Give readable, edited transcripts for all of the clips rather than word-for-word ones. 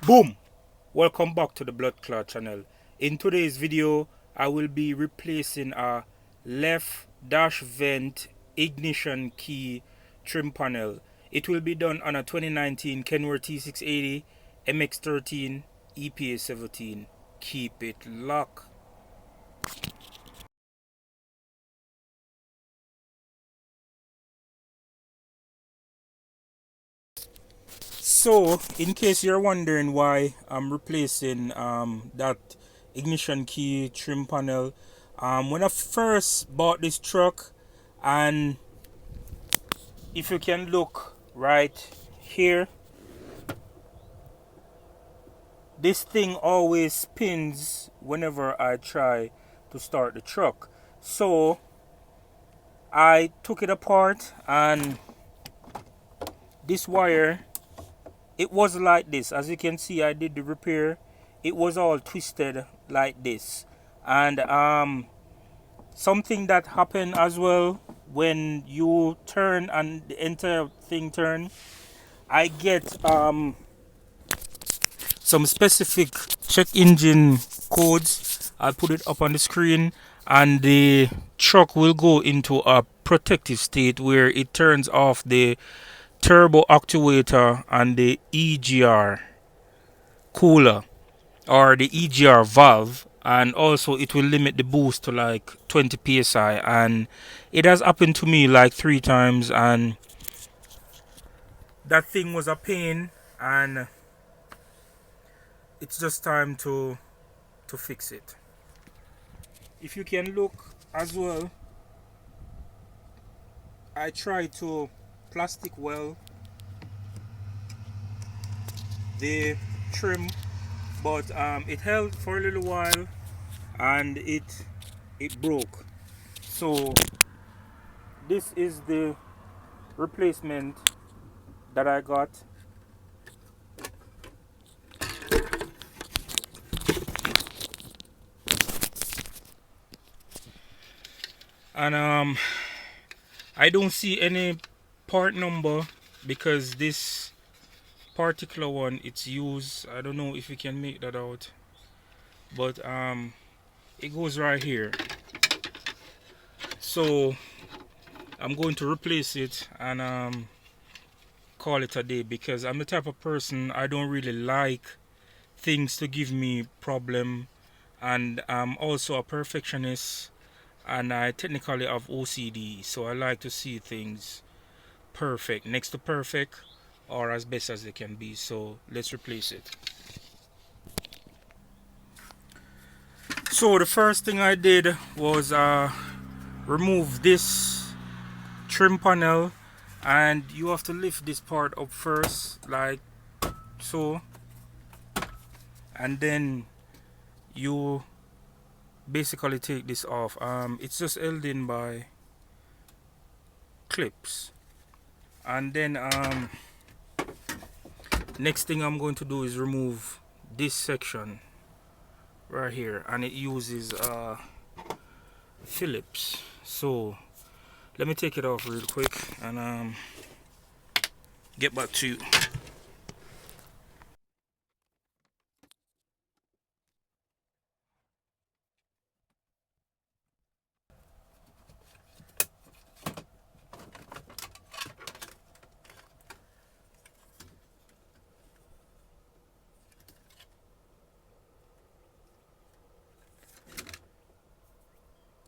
Boom! Welcome back to the Blood Clot channel. In today's video, I will be replacing a left dash vent ignition key trim panel. It will be done on a 2019 Kenworth T680, MX13, EPA 17. Keep it locked. So, in case you're wondering why I'm replacing that ignition key trim panel, when I first bought this truck, and if you can look right here, this thing always spins whenever I try to start the truck. So I took it apart, and this wire, it was like this. As you can see, I did the repair. It was all twisted like this. And something that happened as well, when you turn and the entire thing turn, I get some specific check engine codes. I'll put it up on the screen, and the truck will go into a protective state where it turns off the turbo actuator and the EGR cooler, or the EGR valve, and also it will limit the boost to like 20 psi. And it has happened to me like 3 times, and that thing was a pain, and it's just time to fix it. If you can look as well, I tried to plastic well the trim, but it held for a little while and it broke. So this is the replacement that I got. And I don't see any part number, because this particular one, it's used. I don't know if you can make that out, but it goes right here. So I'm going to replace it and call it a day, because I'm the type of person, I don't really like things to give me problem, and I'm also a perfectionist, and I technically have OCD, so I like to see things perfect, next to perfect, or as best as they can be. So let's replace it. So the first thing I did was remove this trim panel, and you have to lift this part up first like so, and then you basically take this off. It's just held in by clips. And then next thing I'm going to do is remove this section right here, and it uses Phillips. So let me take it off real quick and get back to you.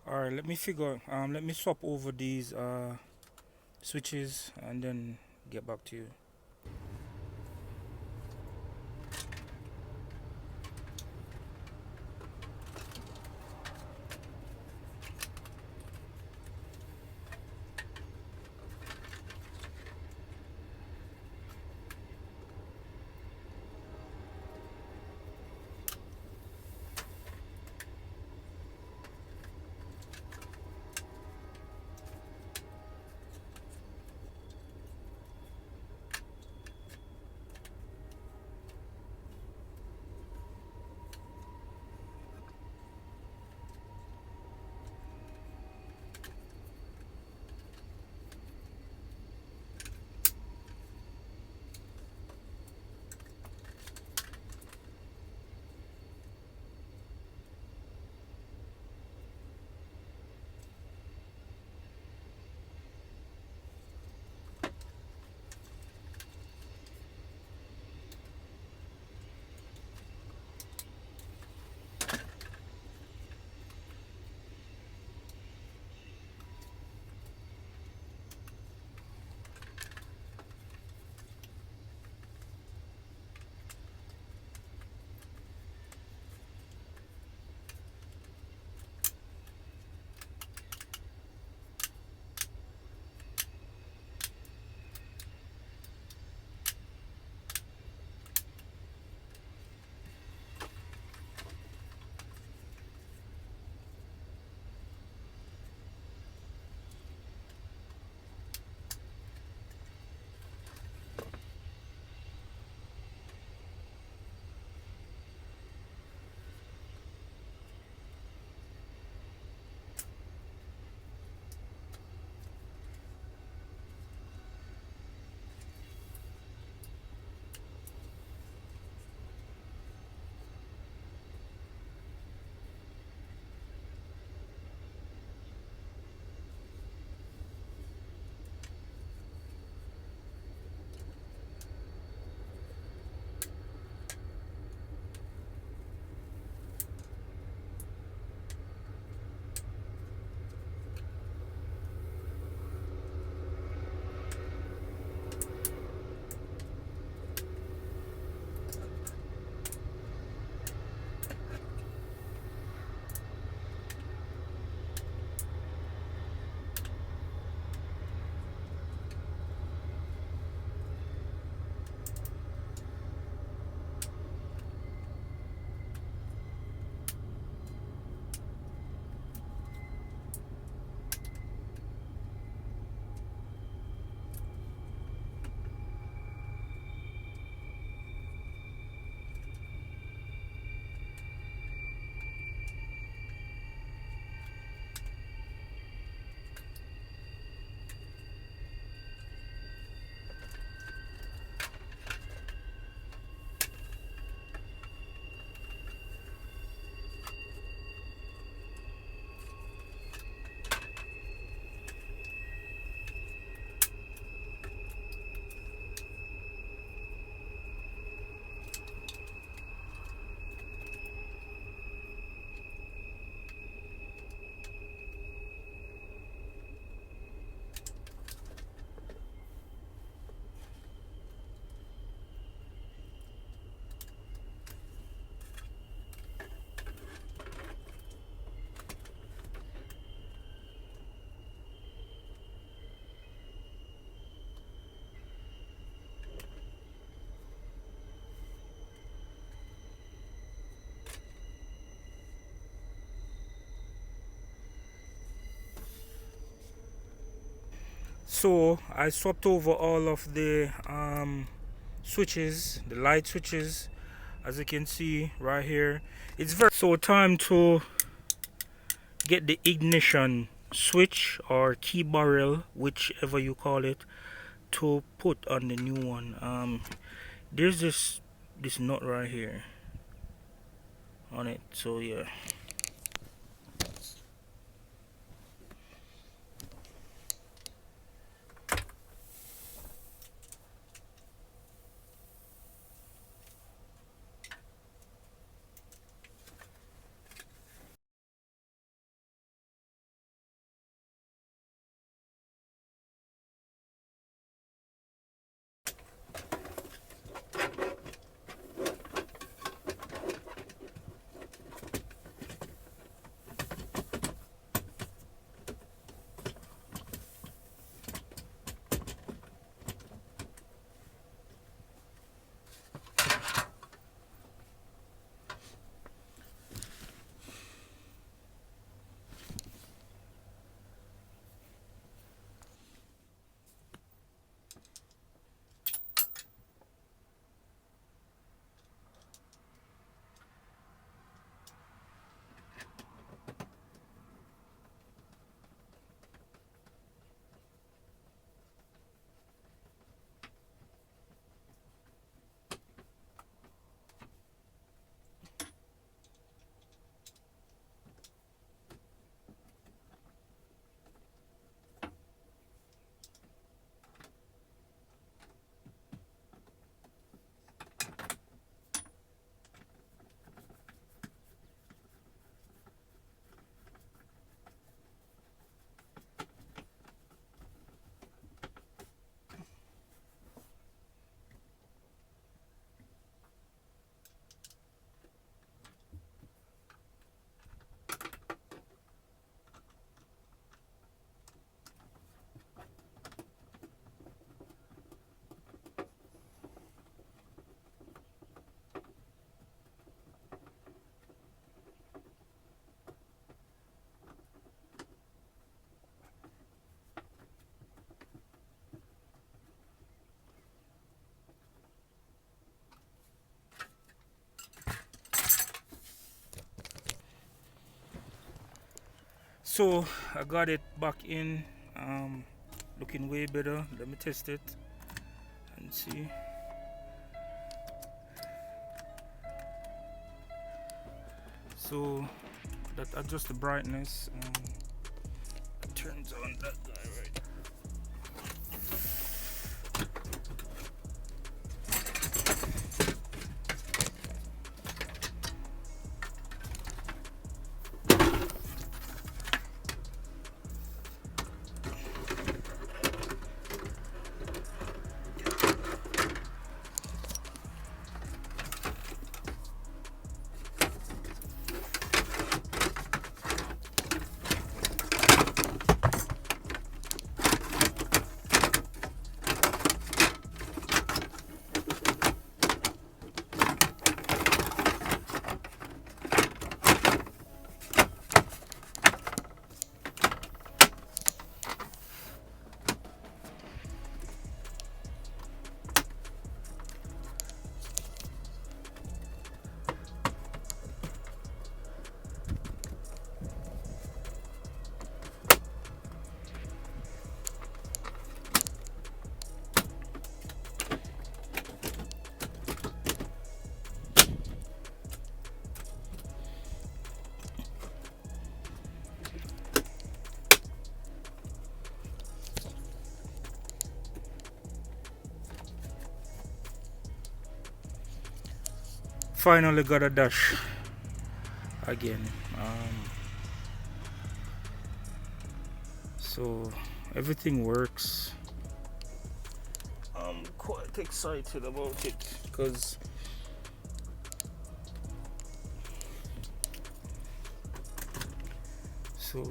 Alright, let me swap over these switches and then get back to you. So I swapped over all of the switches, the light switches, as you can see right here. It's very so time to get the ignition switch or key barrel, whichever you call it, to put on the new one. There's this nut right here on it, so yeah. So I got it back in, looking way better. Let me test it and see. So that adjusts the brightness, turns on that guy right. Finally got a dash again. So everything works. I'm quite excited about it because so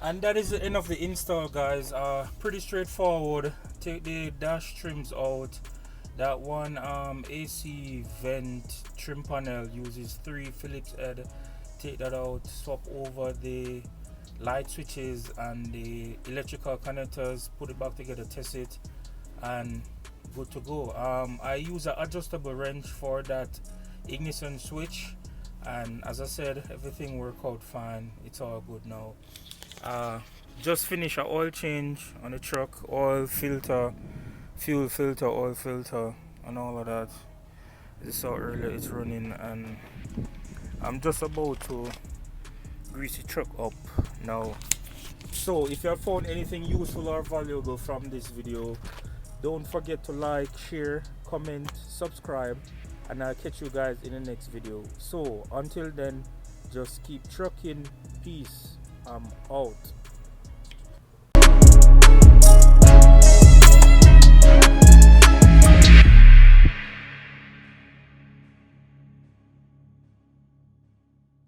And that is the end of the install, guys. Pretty straightforward. Take the dash trims out. That one AC vent trim panel uses 3 Phillips head. Take that out, swap over the light switches and the electrical connectors, put it back together, test it, and good to go. I use an adjustable wrench for that ignition switch, and as I said, everything worked out fine. It's all good now. Just finish a oil change on the truck, oil filter, fuel filter, oil filter, and all of that. This is how early it's running, and I'm just about to grease the truck up now. So if you have found anything useful or valuable from this video, don't forget to like, share, comment, subscribe, and I'll catch you guys in the next video. So until then, just keep trucking. Peace. I'm out.